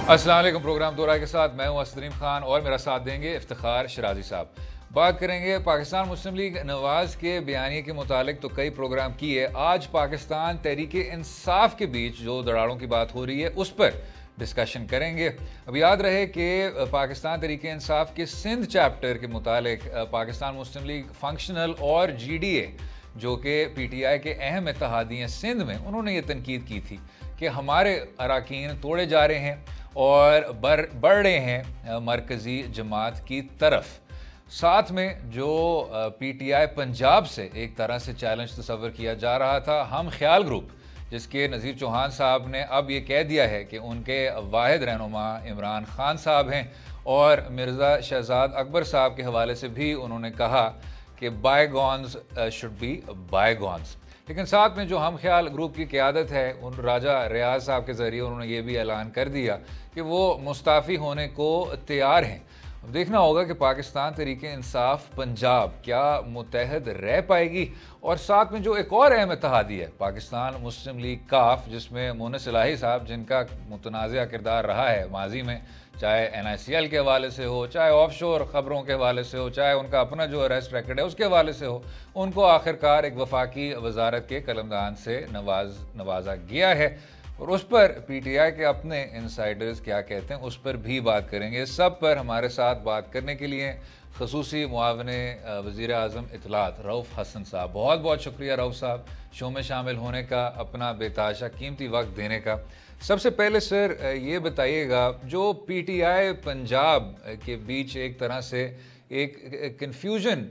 अस्सलाम वालेकुम। प्रोग्राम दोरा के साथ मैं हूं असदरीम खान और मेरा साथ देंगे इफ्तिखार शराजी साहब। बात करेंगे पाकिस्तान मुस्लिम लीग नवाज के बयानी के मुतालिक तो कई प्रोग्राम किए। आज पाकिस्तान तहरीक इंसाफ के बीच जो दरारों की बात हो रही है उस पर डिस्कशन करेंगे। अब याद रहे कि पाकिस्तान तहरीक इंसाफ के सिंध चैप्टर के मुतालिक पाकिस्तान मुस्लिम लीग फंक्शनल और GDA जो कि PTI के अहम इत्तेहादी हैं सिंध में, उन्होंने ये तनकीद की थी कि हमारे अरकान तोड़े जा रहे हैं और बढ़ रहे हैं मरकज़ी जमात की तरफ। साथ में जो PTI पंजाब से एक तरह से चैलेंज तस्वर किया जा रहा था, हम ख्याल ग्रुप जिसके नज़ीर चौहान साहब ने अब ये कह दिया है कि उनके वाहिद रहनुमा इमरान खान साहब हैं और मिर्ज़ा शहजाद अकबर साहब के हवाले से भी उन्होंने कहा कि बायगॉन्स शुड बी बायगॉन्स। लेकिन साथ में जो हम ख्याल ग्रुप की क़यादत है उन राजा रियाज साहब के ज़रिए उन्होंने ये भी ऐलान कर दिया कि वो मुस्ताफ़ी होने को तैयार हैं। अब देखना होगा कि पाकिस्तान तहरीक इंसाफ पंजाब क्या मुत्तहद रह पाएगी। और साथ में जो एक और अहम इत्तेहादी है पाकिस्तान मुस्लिम लीग काफ, जिसमें मोहन इलाही साहब जिनका मुतनाज़ा किरदार रहा है माजी में, चाहे NICL के हवाले से हो, चाहे ऑफशोर ख़बरों के हवाले से हो, चाहे उनका अपना जो अरेस्ट रिकॉर्ड है उसके हवाले से हो, उनको आखिरकार एक वफाकी वजारत के कलमदान से नवाजा गया है। और उस पर PTI के अपने इंसाइडर्स क्या कहते हैं उस पर भी बात करेंगे। सब पर हमारे साथ बात करने के लिए खसूसी मुआवने वज़ीर आज़म इत्तलात रऊफ़ हसन साहब, बहुत बहुत शुक्रिया रऊफ़ साहब शो में शामिल होने का, अपना बेताशा कीमती वक्त देने का। सबसे पहले सर ये बताइएगा, जो PTI पंजाब के बीच एक तरह से एक कन्फ्यूजन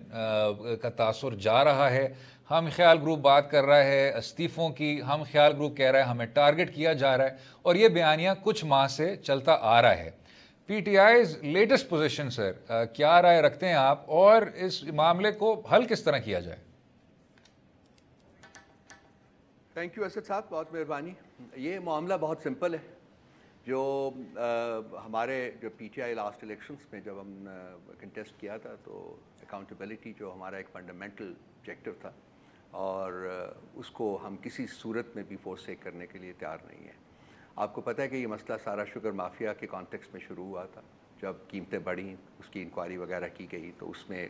का तासुर जा रहा है, हम ख्याल ग्रुप बात कर रहा है इस्तीफ़ों की, हम ख्याल ग्रुप कह रहा है हमें टारगेट किया जा रहा है, और ये बयानिया कुछ माह से चलता आ रहा है। PTI's लेटेस्ट पोजीशन सर, क्या राय रखते हैं आप और इस मामले को हल किस तरह किया जाए? थैंक यू असद साहब, बहुत मेहरबानी। ये मामला बहुत सिंपल है। जो हमारे जो PTI लास्ट इलेक्शंस में जब हम कंटेस्ट किया था तो अकाउंटेबिलिटी जो हमारा एक फंडामेंटल ऑब्जेक्टिव था और उसको हम किसी सूरत में भी फोरसेक करने के लिए तैयार नहीं है। आपको पता है कि ये मसला सारा शुगर माफिया के कॉन्टेक्स्ट में शुरू हुआ था। जब कीमतें बढ़ी, उसकी इंक्वायरी वगैरह की गई तो उसमें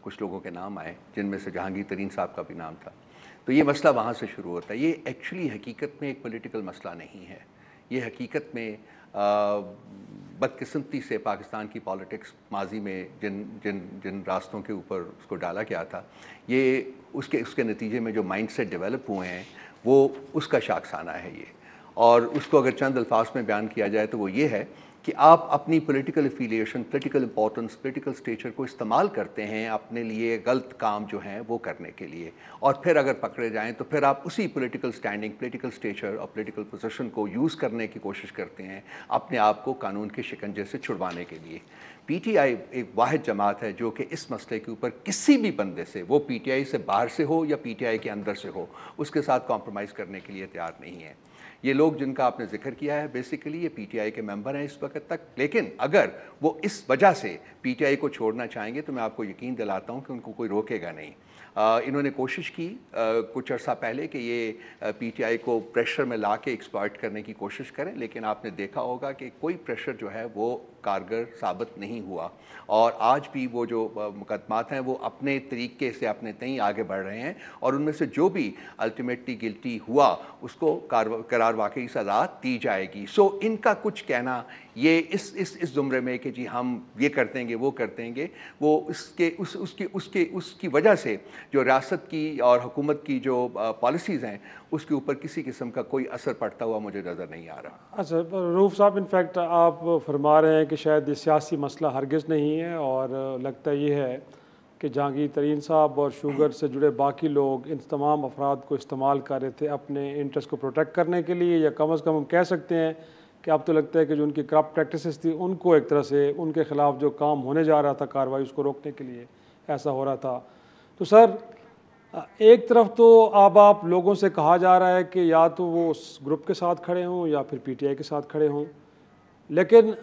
कुछ लोगों के नाम आए जिनमें से जहांगीर तरीन साहब का भी नाम था। तो ये मसला वहाँ से शुरू होता है। ये एक्चुअली हकीकत में एक पॉलिटिकल मसला नहीं है। ये हकीकत में बदकिस्मती से पाकिस्तान की पॉलिटिक्स माजी में जिन जिन जिन रास्तों के ऊपर उसको डाला गया था, ये उसके नतीजे में जो माइंडसेट डेवलप हुए हैं वो उसका शाखसाना है ये। और उसको अगर चंद अल्फाज में बयान किया जाए तो वो ये है कि आप अपनी political affiliation, political importance, political stature को इस्तेमाल करते हैं अपने लिए गलत काम जो हैं वो करने के लिए, और फिर अगर पकड़े जाएं तो फिर आप उसी पॉलिटिकल स्टैंडिंग, पॉलिटिकल स्टेचर और पॉलिटिकल पोजीशन को यूज़ करने की कोशिश करते हैं अपने आप को कानून के शिकंजे से छुड़वाने के लिए। PTI एक वाहिद जमात है जो कि इस मसले के ऊपर किसी भी बंदे से, वो PTI से बाहर से हो या PTI के अंदर से हो, उसके साथ कॉम्प्रोमाइज़ करने के लिए तैयार नहीं है। ये लोग जिनका आपने जिक्र किया है बेसिकली ये PTI के मेंबर हैं इस वक्त तक, लेकिन अगर वो इस वजह से PTI को छोड़ना चाहेंगे तो मैं आपको यकीन दिलाता हूँ कि उनको कोई रोकेगा नहीं। इन्होंने कोशिश की कुछ अर्सा पहले कि ये PTI को प्रेशर में ला के एक्सप्लॉइट करने की कोशिश करें, लेकिन आपने देखा होगा कि कोई प्रेशर जो है वो कारगर साबित नहीं हुआ। और आज भी वो जो मुकदमात हैं वो अपने तरीके से अपने तय आगे बढ़ रहे हैं और उनमें से जो भी अल्टीमेटली गिल्टी हुआ उसको करार वाकई सज़ा दी जाएगी। सो इनका कुछ कहना ये इस ज़ुमरे में कि जी हम ये कर देंगे वो कर देंगे, वो उसकी वजह से जो रियासत की और हुकूमत की जो पॉलिसीज़ हैं उसके ऊपर किसी किस्म का कोई असर पड़ता हुआ मुझे नज़र नहीं आ रहा। अच्छा रऊफ़ साहब, इनफैक्ट आप फरमा रहे हैं कि शायद ये सियासी मसला हरगिज़ नहीं है, और लगता ये है कि जहांगीर तरीन साहब और शुगर से जुड़े बाकी लोग इन तमाम अफराद को इस्तेमाल कर रहे थे अपने इंटरेस्ट को प्रोटेक्ट करने के लिए, या कम अज़ कम हम कह सकते हैं कि अब तो लगता है कि जो उनकी करप्ट प्रैक्टिसेस थी उनको एक तरह से उनके ख़िलाफ़ जो काम होने जा रहा था कार्रवाई उसको रोकने के लिए ऐसा हो रहा था। तो सर एक तरफ तो अब आप लोगों से कहा जा रहा है कि या तो वो उस ग्रुप के साथ खड़े हों या फिर PTI के साथ खड़े हों, लेकिन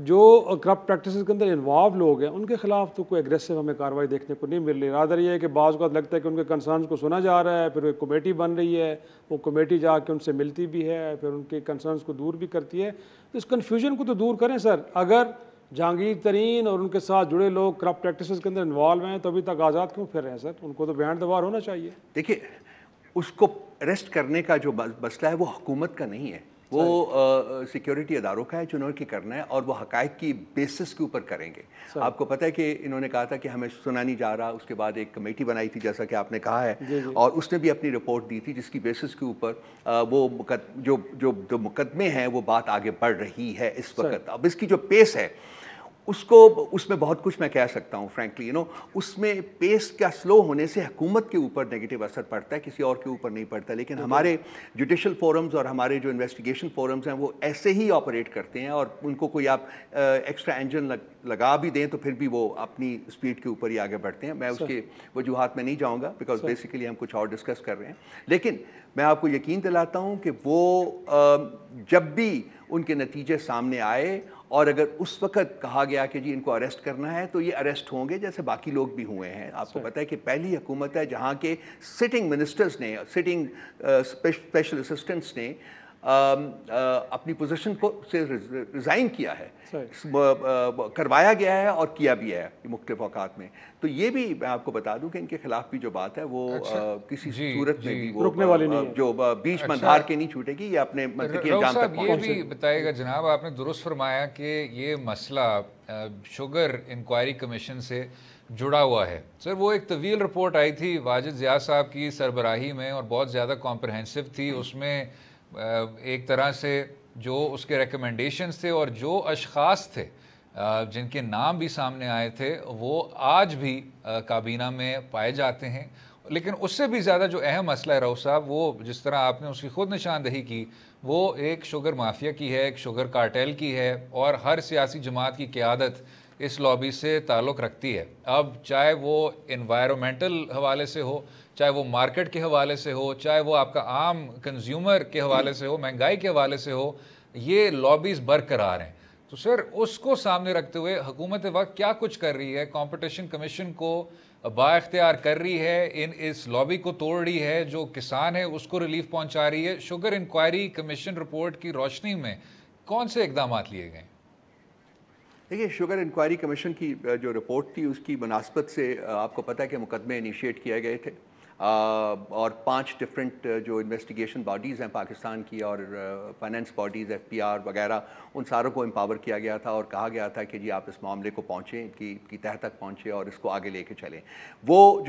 जो करप्ट प्रैक्टिसेस के अंदर इन्वॉल्व लोग हैं उनके खिलाफ तो कोई एग्रेसिव हमें कार्रवाई देखने को नहीं मिल रही। रादर ये है कि बाज़ को लगता है कि उनके कंसर्न्स को सुना जा रहा है, फिर एक कमेटी बन रही है, वो कमेटी जाके उनसे मिलती भी है, फिर उनके कंसर्न्स को दूर भी करती है। तो इस कन्फ्यूजन को तो दूर करें सर। अगर जहांगीर तरीन और उनके साथ जुड़े लोग करप्ट प्रैक्टिसेस के अंदर इन्वॉल्व हैं तो अभी तक आज़ाद क्यों फिर रहे हैं सर? उनको तो बिहाइंड द बार होना चाहिए। देखिए, उसको अरेस्ट करने का जो मसला है वो हुकूमत का नहीं है, वो सिक्योरिटी अदारों का है जिन्होंने करना है, और वो हकायक की बेसिस के ऊपर करेंगे। आपको पता है कि इन्होंने कहा था कि हमें सुना नहीं जा रहा, उसके बाद एक कमेटी बनाई थी जैसा कि आपने कहा है, और उसने भी अपनी रिपोर्ट दी थी जिसकी बेसिस के ऊपर वो जो मुकदमे हैं वो बात आगे बढ़ रही है इस वक्त। अब इसकी जो पेस है उसको, उसमें बहुत कुछ मैं कह सकता हूँ फ्रैंकली, उसमें पेस का स्लो होने से हुकूमत के ऊपर नेगेटिव असर पड़ता है, किसी और के ऊपर नहीं पड़ता। लेकिन हमारे जुडिशल फोरम्स और हमारे जो इन्वेस्टिगेशन फोरम्स हैं वो ऐसे ही ऑपरेट करते हैं, और उनको कोई आप एक्स्ट्रा इंजन लगा भी दें तो फिर भी वो अपनी स्पीड के ऊपर ही आगे बढ़ते हैं। मैं उसके वजूहात में नहीं जाऊँगा, बिकॉज बेसिकली हम कुछ और डिस्कस कर रहे हैं। लेकिन मैं आपको यकीन दिलाता हूँ कि वो जब भी उनके नतीजे सामने आए और अगर उस वक़्त कहा गया कि जी इनको अरेस्ट करना है तो ये अरेस्ट होंगे, जैसे बाकी लोग भी हुए हैं। आपको पता है कि पहली हुकूमत है जहाँ के सिटिंग मिनिस्टर्स ने, सिटिंग स्पेशल असिस्टेंट्स ने अपनी पोजीशन को से रिज़ाइन किया है, करवाया गया है और किया भी है मुख्तलिफ औकात में। तो ये भी मैं आपको बता दूं कि इनके खिलाफ भी जो बात है वो किसी सूरत में भी वो रुकने वाली नहीं है, जो बीच मंधार के नहीं छूटेगी, ये अपने मंतकी अंजाम तक पहुंचेगी। ये भी बताइएगा जनाब, आपने दुरुस्त फरमाया कि ये मसला शुगर इंक्वायरी कमीशन से जुड़ा हुआ है। सर, वो एक तवील रिपोर्ट आई थी वाजिद ज़िया साहब की सरबराही में और बहुत ज़्यादा कॉम्प्रहेंसिव थी। उसमें एक तरह से जो उसके रिकमेंडेशंस थे और जो अशख़ास थे जिनके नाम भी सामने आए थे वो आज भी काबीना में पाए जाते हैं। लेकिन उससे भी ज़्यादा जो अहम मसला है रऊफ़ साहब, वो जिस तरह आपने उसकी ख़ुद निशानदही की, वो एक शुगर माफिया की है, एक शुगर कार्टेल की है, और हर सियासी जमात की क़यादत इस लॉबी से ताल्लुक़ रखती है। अब चाहे वो इन्वायरमेंटल हवाले से हो, चाहे वो मार्केट के हवाले से हो, चाहे वो आपका आम कंज्यूमर के हवाले से हो, महंगाई के हवाले से हो, ये लॉबीज़ बरकरार हैं। तो सर, उसको सामने रखते हुए हुकूमत वक्त क्या कुछ कर रही है? कंपटीशन कमीशन को बाइख्तियार कर रही है, इस लॉबी को तोड़ रही है, जो किसान है उसको रिलीफ पहुंचा रही है। शुगर इंक्वायरी कमीशन रिपोर्ट की रोशनी में कौन से इकदाम लिए गए? देखिए, शुगर इंक्वायरी कमीशन की जो रिपोर्ट थी उसकी मुनासबत से आपको पता है कि मुकदमे इनिशिएट किए गए थे, और 5 डिफरेंट जो इन्वेस्टिगेशन बॉडीज़ हैं पाकिस्तान की और फाइनेंस बॉडीज़, FPR वगैरह, उन सारों को एम्पावर किया गया था और कहा गया था कि जी आप इस मामले को पहुँचें, इनकी तह तक पहुँचें और इसको आगे लेके चलें। वो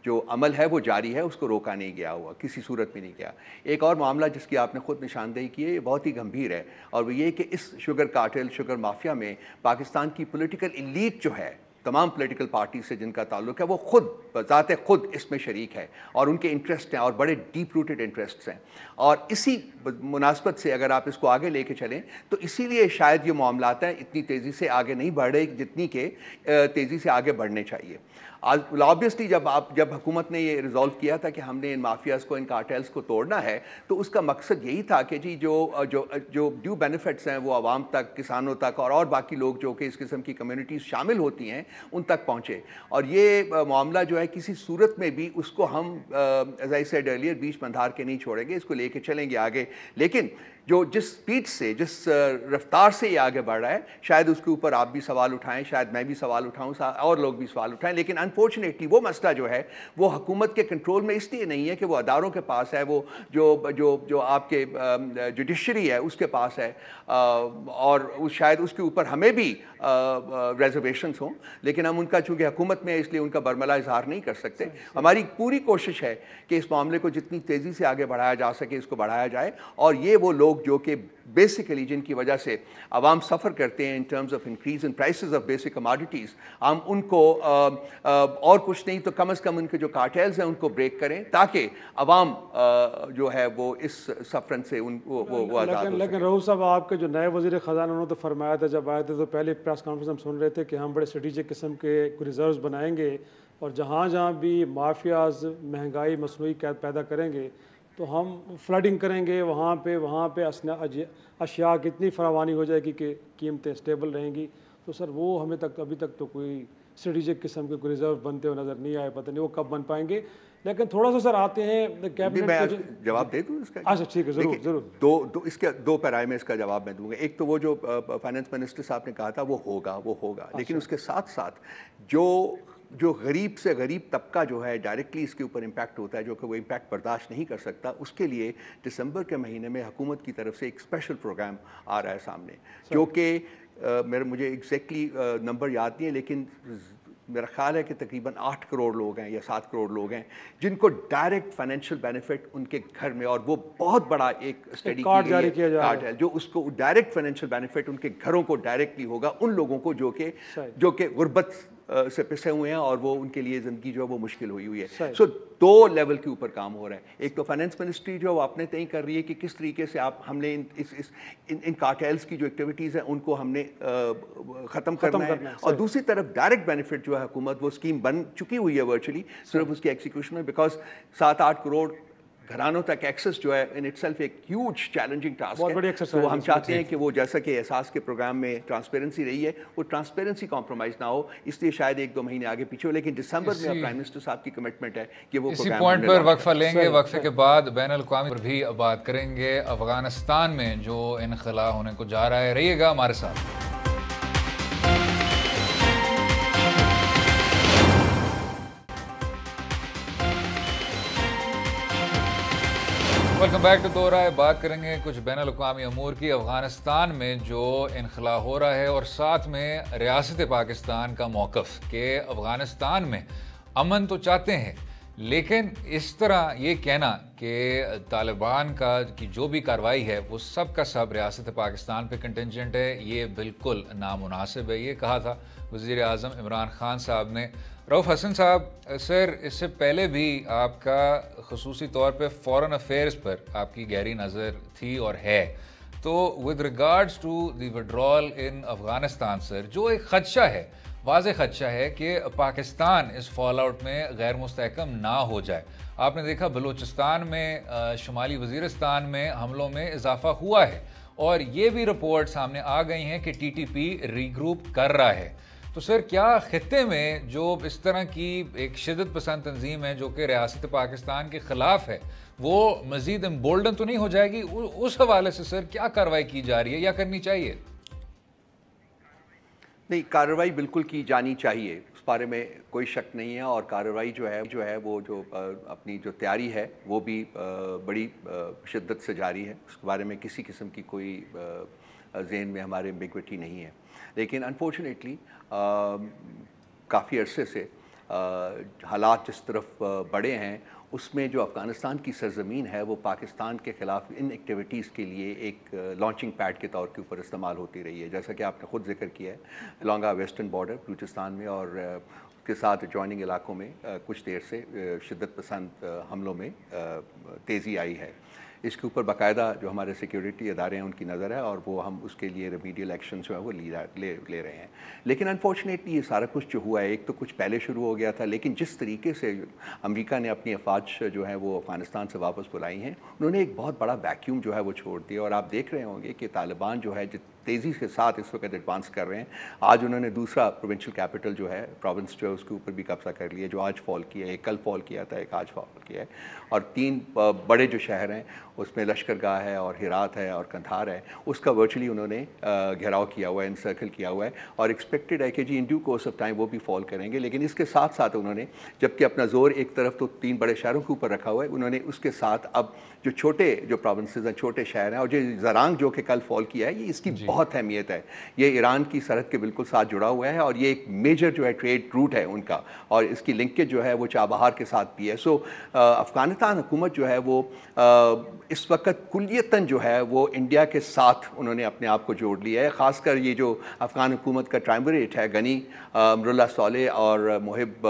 जो अमल है वो जारी है, उसको रोका नहीं गया हुआ, किसी सूरत में नहीं गया। एक और मामला जिसकी आपने खुद निशानदेही की है, ये बहुत ही गंभीर है, और वो ये कि इस शुगर कार्टेल, शुगर माफिया में पाकिस्तान की पॉलिटिकल एलीट जो है, तमाम पॉलिटिकल पार्टी से जिनका ताल्लुक है, वो खुद बज़ाते खुद इसमें शरीक है और उनके इंटरेस्ट हैं और बड़े डीप रूटेड इंटरेस्ट्स हैं। और इसी मुनासबत से अगर आप इसको आगे लेके चलें तो इसीलिए शायद ये मामलात हैं इतनी तेज़ी से आगे नहीं बढ़ रहे जितनी के तेज़ी से आगे बढ़ने चाहिए। ऑब्वियसली जब हुकूमत ने ये रिजॉल्व किया था कि हमने इन माफियाज़ को, इन कार्टेल्स को तोड़ना है, तो उसका मकसद यही था कि जी जो ड्यू बेनिफिट्स हैं वो आवाम तक, किसानों तक और बाकी लोग जो कि इस किस्म की कम्युनिटीज़ शामिल होती हैं उन तक पहुँचे। और ये मामला जो है किसी सूरत में भी उसको हम एज आई सेड अर्लियर बीच मंधार के नहीं छोड़ेंगे, इसको लेके चलेंगे आगे। लेकिन जिस स्पीड से, जिस रफ्तार से ये आगे बढ़ रहा है, शायद उसके ऊपर आप भी सवाल उठाएं, शायद मैं भी सवाल उठाऊं, और लोग भी सवाल उठाएं। लेकिन अनफॉर्चुनेटली वो मसला जो है वो हुकूमत के कंट्रोल में इसलिए नहीं है कि वो अदारों के पास है, वो जो आपके जुडिशरी है उसके पास है, और शायद उसके ऊपर हमें भी रिजर्वेशंस हों, लेकिन हम उनका चूँकि हुकूमत में है इसलिए उनका बरमला इजहार नहीं कर सकते। हमारी पूरी कोशिश है कि इस मामले को जितनी तेज़ी से आगे बढ़ाया जा सके इसको बढ़ाया जाए, और ये वो लोग जो कि बेसिकली जिनकी वजह से आवाम सफ़र करते हैं in terms of increase in prices of basic commodities, हम उनको और कुछ नहीं तो कम से कम उनके जो कार्टेल्स हैं उनको ब्रेक करें ताकि आवाम जो है वो इस सफरन से वो आज़ाद हो। लेकिन रऊफ़ साहब, आपके जो नए वज़ीर ख़ज़ाना उन्होंने तो फरमाया था जब आए थे तो पहले प्रेस कॉन्फ्रेंस हम सुन रहे थे कि हम बड़े स्ट्रेटेजिक किस्म के रिजर्व्स बनाएंगे और जहाँ जहाँ भी माफियाज महंगाई मसनूई कैद पैदा करेंगे तो तो हम फ्लडिंग करेंगे वहाँ पे अशिया कितनी फरावानी हो जाएगी कि कीमतें स्टेबल रहेंगी। तो सर वो हमें तक अभी तक तो कोई स्ट्रेटेजिक किस्म के कोई रिजर्व बनते हुए नज़र नहीं आए, पता नहीं वो कब बन पाएंगे। लेकिन थोड़ा सा सर आते हैं कैबिनेट मैं जवाब दे दूँ इसका? अच्छा ठीक है, ज़रूर ज़रूर। इसके दो पैराए में इसका जवाब मैं दूंगा। एक तो वो जो फाइनेंस मिनिस्टर साहब ने कहा था वो होगा, लेकिन उसके साथ साथ जो गरीब से गरीब तबका जो है डायरेक्टली इसके ऊपर इम्पैक्ट होता है, जो कि वो इम्पैक्ट बर्दाश्त नहीं कर सकता, उसके लिए दिसंबर के महीने में हुकूमत की तरफ से एक स्पेशल प्रोग्राम आ रहा है सामने, जो कि मुझे एग्जैक्टली नंबर याद नहीं है, लेकिन मेरा ख्याल है कि तकरीबन 8 करोड़ लोग हैं या 7 करोड़ लोग हैं जिनको डायरेक्ट फाइनेंशियल बेनिफिट उनके घर में, और वो बहुत बड़ा एक स्टडी कार्ड है जो उसको डायरेक्ट फाइनेंशियल बेनिफिट उनके घरों को डायरेक्टली होगा, उन लोगों को जो कि गुर्बत से पिसे हुए हैं और वो उनके लिए ज़िंदगी जो है वो मुश्किल हुई है। सो 2 लेवल के ऊपर काम हो रहा है। एक तो फाइनेंस मिनिस्ट्री जो आपने तय कर रही है कि किस तरीके से हमने इन कार्टेल्स की जो एक्टिविटीज़ हैं उनको हमने ख़त्म करना है, और दूसरी तरफ डायरेक्ट बेनिफिट जो है हुकूमत वो स्कीम बन चुकी हुई है वर्चुअली, सिर्फ उसकी एग्जीक्यूशन में, बिकॉज 7-8 करोड़ घरानों तक एक्सेस जो है इन इटसेल्फ एक ह्यूज चैलेंजिंग टास्क है। तो हम चाहते हैं कि वो जैसा कि एहसास के प्रोग्राम में ट्रांसपेरेंसी रही है, वो ट्रांसपेरेंसी कॉम्प्रोमाइज़ ना हो, इसलिए शायद 1-2 महीने आगे पीछे हो, लेकिन दिसंबर में प्राइम मिनिस्टर साहब की कमिटमेंट है कि वो इसी पॉइंट पर वक्फा लेंगे। वक्फे के बाद बैन अल-अक़वामी पर भी बात करेंगे, अफगानिस्तान में जो इनखला होने को जा रहा है। रहिएगा हमारे साथ। वेलकम बैक टू दो राय। बात करेंगे कुछ बैन अल-अक़वामी अमूर की, अफ़गानिस्तान में जो इनखला हो रहा है और साथ में रियासत पाकिस्तान का मौक़िफ़ कि अफ़गानिस्तान में अमन तो चाहते हैं, लेकिन इस तरह ये कहना कि तालिबान की जो भी कार्रवाई है वो सब का सब रियासत पाकिस्तान पे कंटिजेंट है, ये बिल्कुल नामुनासिब है। ये कहा था वज़ीर आज़म इमरान खान साहब ने। रऊफ़ हसन साहब, सर इससे पहले भी आपका ख़ुसूसी तौर पे फ़ॉरेन अफेयर्स पर आपकी गहरी नज़र थी और है, तो with regards to the withdrawal in Afghanistan sir, जो एक ख़दशा है, वाज़ेह ख़दशा है कि पाकिस्तान इस फॉल आउट में गैर मुस्तहकम ना हो जाए। आपने देखा बलूचिस्तान में, शुमाली वज़ीरिस्तान में हमलों में इजाफ़ा हुआ है, और ये भी रिपोर्ट सामने आ गई हैं कि TTP रीग्रुप कर रहा है। तो सर क्या खित्ते में जो इस तरह की एक शिद्दत पसंद तंजीम है जो कि रियासत पाकिस्तान के ख़िलाफ़ है, वो मज़ीद एम्बोल्डन तो नहीं हो जाएगी? उस हवाले से सर क्या कार्रवाई की जा रही है या करनी चाहिए? नहीं, कार्रवाई बिल्कुल की जानी चाहिए, उस बारे में कोई शक नहीं है, और कार्रवाई जो है वो जो अपनी जो तैयारी है वो भी बड़ी शिद्दत से जारी है। उसके बारे में किसी किस्म की कोई ज़हन में हमारे एम्बिग्विटी नहीं है। लेकिन अनफॉर्चुनेटली काफ़ी अरसे से हालात जिस तरफ बढ़े हैं, उसमें जो अफ़गानिस्तान की सरज़मीन है वो पाकिस्तान के ख़िलाफ़ इन एक्टिविटीज़ के लिए एक लॉन्चिंग पैड के तौर के ऊपर इस्तेमाल होती रही है। जैसा कि आपने ख़ुद जिक्र किया है, अलॉन्ग आ वेस्टर्न बॉर्डर बलूचिस्तान में और उसके साथ जॉइनिंग इलाकों में कुछ देर से शिद्दत पसंद हमलों में तेज़ी आई है। इसके ऊपर बाकायदा जो हमारे सिक्योरिटी अदारे हैं उनकी नज़र है, और वो हम उसके लिए रेमीडियल एक्शन जो है वो ले रहे हैं। लेकिन अनफॉर्चुनेटली ये सारा कुछ जो हुआ है, एक तो कुछ पहले शुरू हो गया था, लेकिन जिस तरीके से अमेरिका ने अपनी अफवाज जो है वो अफ़गानिस्तान से वापस बुलाई हैं, उन्होंने एक बहुत बड़ा वैक्यूम जो है वो छोड़ दिया। और आप देख रहे होंगे कि तालिबान जो है तेज़ी के साथ इस वक्त एडवांस कर रहे हैं। आज उन्होंने दूसरा प्रोविंशियल कैपिटल जो है, प्रोविंस जो है, उसके ऊपर भी कब्जा कर लिया, जो आज फॉल किया है। एक कल फॉल किया था, एक आज फॉल किया है, और 3 बड़े जो शहर हैं उसमें लश्करगाह है और हिरात है और कंधार है, उसका वर्चुअली उन्होंने घेराव किया हुआ है, इनसर्कल किया हुआ है, और एक्सपेक्टेड है कि जी in due course of time वो भी फॉल करेंगे। लेकिन इसके साथ साथ उन्होंने, जबकि अपना जोर एक तरफ तो 3 बड़े शहरों के ऊपर रखा हुआ है, उन्होंने उसके साथ अब जो छोटे जो प्रोविंसेस हैं, छोटे शहर हैं, और जो ज़रांग जो कि कल फॉल किया है, ये इसकी बहुत अहमियत है। ये ईरान की सरहद के बिल्कुल साथ जुड़ा हुआ है, और ये एक मेजर जो है ट्रेड रूट है उनका, और इसकी लिंकेज जो है वो चाबहार के साथ भी है। सो अफ़गानिस्तान हुकूमत जो है वो इस वक्त कुलियतन जो है वो इंडिया के साथ उन्होंने अपने आप को जोड़ लिया है। ख़ासकर ये जो अफ़गान हुकूमत का ट्रायम्विरेट है, गनी, अमरुल्लाह सालेह और मुहिब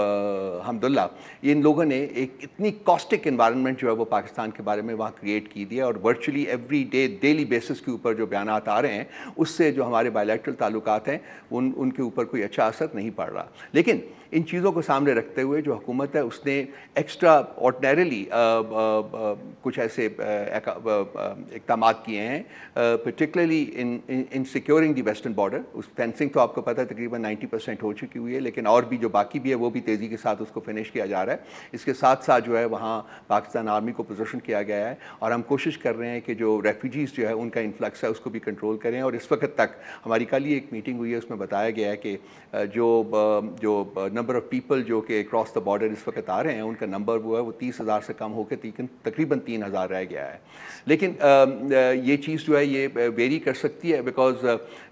हमदुल्ला, इन लोगों ने एक इतनी कॉस्टिक इन्वायरमेंट जो है वो पाकिस्तान के बारे में वहाँ क्रिएट की दी है, और virtually every day daily basis के ऊपर जो बयानात आ रहे हैं उससे जो हमारे बायलैटरल ताल्लुकात हैं उनके ऊपर कोई अच्छा असर नहीं पड़ रहा। लेकिन इन चीज़ों को सामने रखते हुए जो हुकूमत है उसने एक्स्ट्रा ऑर्डिनरीली कुछ ऐसे इक़दाम किए हैं, particularly in securing the western border. उस फेंसिंग तो आपको पता है तकरीबन 90% हो चुकी हुई है, लेकिन और भी जो बाकी भी है वो भी तेज़ी के साथ उसको फिनिश किया जा रहा है। इसके साथ साथ जो है वहाँ पाकिस्तान आर्मी को पोजीशन किया गया है, और हम कोशिश कर रहे हैं कि जो रेफ्यूजीज़ जो है उनका इन्फ्लक्स है उसको भी कंट्रोल करें। और इस वक्त तक हमारी कल ही एक मीटिंग हुई है, उसमें बताया गया है कि जो नंबर ऑफ़ पीपल जो कि क्रॉस द बॉर्डर इस वक्त आ रहे हैं उनका नंबर वो है वो 30,000 से कम होकर तकरीबन 3,000 रह गया है। लेकिन ये चीज़ जो है ये वेरी कर सकती है, बिकॉज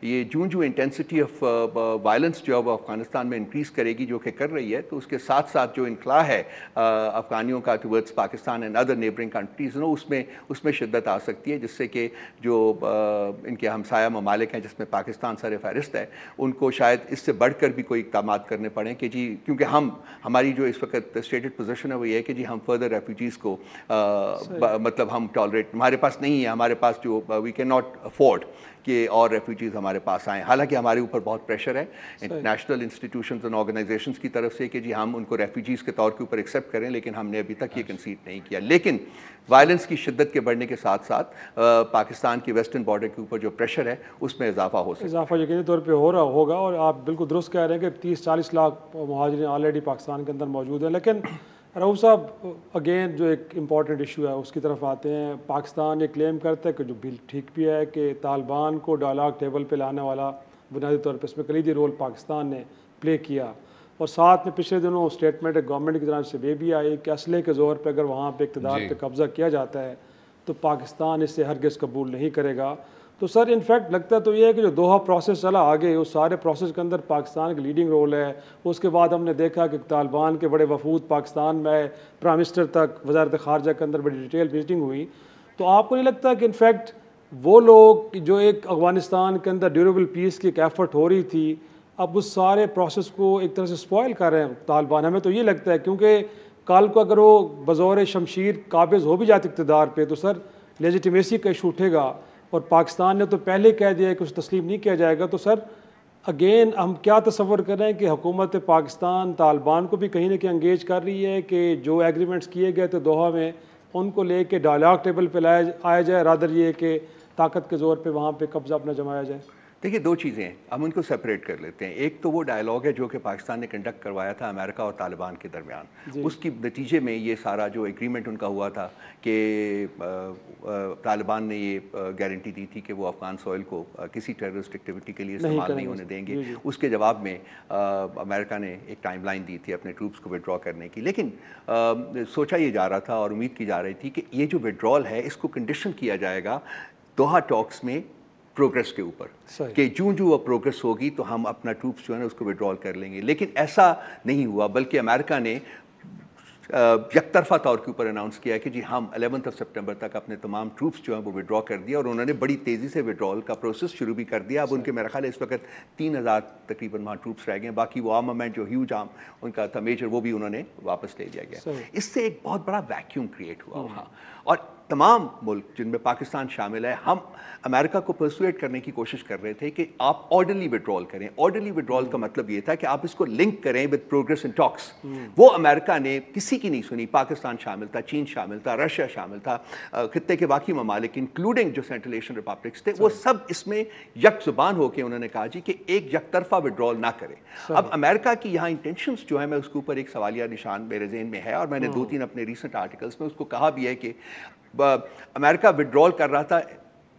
ये जो इंटेंसिटी ऑफ वायलेंस जो है वो अफ़गानिस्तान में इंक्रीज़ करेगी, जो कि कर रही है, तो उसके साथ साथ जो इनखला है अफ़गानियों का towards Pakistan and other neighbouring countries नो उसमें शिद्दत आ सकती है, जिससे कि जो इनके हमसाया ममालिक हैं जिसमें पाकिस्तान सर फहरिस्त है उनको शायद इससे बढ़कर भी कोई इक़दाम करने पड़ें कि जी, क्योंकि हमारी जो इस वक्त स्टेटेड पोजीशन है वो ये है कि जी हम फर्दर रेफ्यूजीज़ को मतलब हम टॉलरेट, हमारे पास नहीं है, हमारे पास जो वी कैन नॉट अफोर्ड कि और रेफ्यूजीज़ हमारे पास आएँ। हालांकि हमारे ऊपर बहुत प्रेशर है इंटरनेशनल इंस्टीट्यूशंस और ऑर्गेनाइजेशंस की तरफ से कि जी हम उनको रेफ्यूजीज़ के तौर के ऊपर एक्सेप्ट करें, लेकिन हमने अभी तक ये कंसीड नहीं किया। लेकिन वायलेंस की शिद्दत के बढ़ने के साथ साथ पाकिस्तान की वेस्टर्न बॉर्डर के ऊपर जो प्रेशर है उसमें इजाफा हो सकता है। इजाफा यकीनी तौर पर हो रहा होगा, और आप बिल्कुल दुरुस्त कह रहे हैं कि 30-40 लाख मुहाजिरीन ऑलरेडी पाकिस्तान के अंदर मौजूद हैं। लेकिन रऊफ साहब, अगेन जो एक इम्पॉर्टेंट इशू है उसकी तरफ आते हैं। पाकिस्तान ये क्लेम करता है कि जो बिल ठीक भी है कि तालिबान को डायलॉग टेबल पे लाने वाला बुनियादी तौर पे इसमें कलीदी रोल पाकिस्तान ने प्ले किया, और साथ में पिछले दिनों स्टेटमेंट गवर्नमेंट की तरफ से ये भी आई कि असले के ज़ोर पर अगर वहाँ पर इक़्तिदार पर कब्ज़ा किया जाता है तो पाकिस्तान इससे हरगिज़ कबूल नहीं करेगा। तो सर इनफैक्ट लगता तो ये है कि जो दोहा प्रोसेस चला आगे, उस सारे प्रोसेस के अंदर पाकिस्तान का लीडिंग रोल है। उसके बाद हमने देखा कि तालिबान के बड़े वफूद पाकिस्तान में, प्राइम मिनिस्टर तक, वजारत ख़ारजा के अंदर बड़ी डिटेल मीटिंग हुई। तो आपको नहीं लगता कि इनफैक्ट वो लोग जो एक अफ़गानिस्तान के अंदर ड्यूरेबल पीस की एक एफर्ट हो रही थी, अब उस सारे प्रोसेस को एक तरह से स्पॉइल कर रहे हैं तालिबान? हमें तो ये लगता है, क्योंकि कल को अगर वो बज़ौर शमशीर काबिज़ हो भी जाते इक़्तिदार पे तो सर लेजिटिमेसी का इशू उठेगा, और पाकिस्तान ने तो पहले कह दिया है कि उसे तस्लीम नहीं किया जाएगा। तो सर अगेन हम क्या तसव्वुर कर रहे हैं कि हुकूमत पाकिस्तान तालिबान को भी कहीं ना कहीं एंगेज कर रही है कि जो एग्रीमेंट्स किए गए थे दोहा में उनको लेके डायलॉग टेबल पे आया जाए, रादर ये कि ताकत के ज़ोर पे वहाँ पे कब्ज़ा अपना जमाया जाए? देखिए, दो चीज़ें हैं, हम उनको सेपरेट कर लेते हैं। एक तो वो डायलॉग है जो कि पाकिस्तान ने कंडक्ट करवाया था अमेरिका और तालिबान के दरमियान, उसकी नतीजे में ये सारा जो एग्रीमेंट उनका हुआ था कि तालिबान ने ये गारंटी दी थी कि वो अफ़गान सॉइल को किसी टेररिस्ट एक्टिविटी के लिए इस्तेमाल नहीं होने देंगे। उसके जवाब में अमेरिका ने एक टाइमलाइन दी थी अपने ट्रूप्स को विड्रॉ करने की। लेकिन सोचा ये जा रहा था और उम्मीद की जा रही थी कि ये जो विड्रॉल है इसको कंडीशन किया जाएगा दोहा टॉक्स में प्रोग्रेस के ऊपर, कि जो वो प्रोग्रेस होगी तो हम अपना ट्रूप्स जो है ना उसको विड्रॉल कर लेंगे। लेकिन ऐसा नहीं हुआ, बल्कि अमेरिका ने यकतरफा तौर के ऊपर अनाउंस किया कि जी हम 11 सितंबर तक अपने तमाम ट्रूप्स जो हैं वो विड्रॉ कर दिया, और उन्होंने बड़ी तेज़ी से विड्रॉल का प्रोसेस शुरू भी कर दिया। अब उनके मेरा ख्याल है इस वक्त 3,000 तकरीबन वहाँ ट्रूप्स रह गए, बाकी वो आर्मामेंट जो ह्यूज आर्म उनका था मेजर वो भी उन्होंने वापस ले लिया गया। इससे एक बहुत बड़ा वैक्यूम क्रिएट हुआ वहाँ, और तमाम मुल्क जिनमें पाकिस्तान शामिल है, हम अमेरिका को परसुएट करने की कोशिश कर रहे थे कि आप ऑर्डरली विड्रॉल करें। ऑर्डरली विड्रॉल का मतलब ये था कि आप इसको लिंक करें विद प्रोग्रेस इन टॉक्स। वो अमेरिका ने किसी की नहीं सुनी। पाकिस्तान शामिल था, चीन शामिल था, रशिया शामिल था, खित्ते के बाकी ममालिक इंक्लूडिंग जो सेंट्रल एशियन रिपब्लिक्स थे, वो सब इसमें यक जुबान होकर उन्होंने कहा जी कि एक यकतरफा विड्रॉल ना करें। अब अमेरिका की यहाँ इंटेंशंस जो है, मैं उसके ऊपर एक सवालिया निशान मेरे ज़हन में है, और मैंने 2-3 अपने रिसेंट आर्टिकल्स में उसको कहा भी है कि अमेरिका विड्रॉल कर रहा था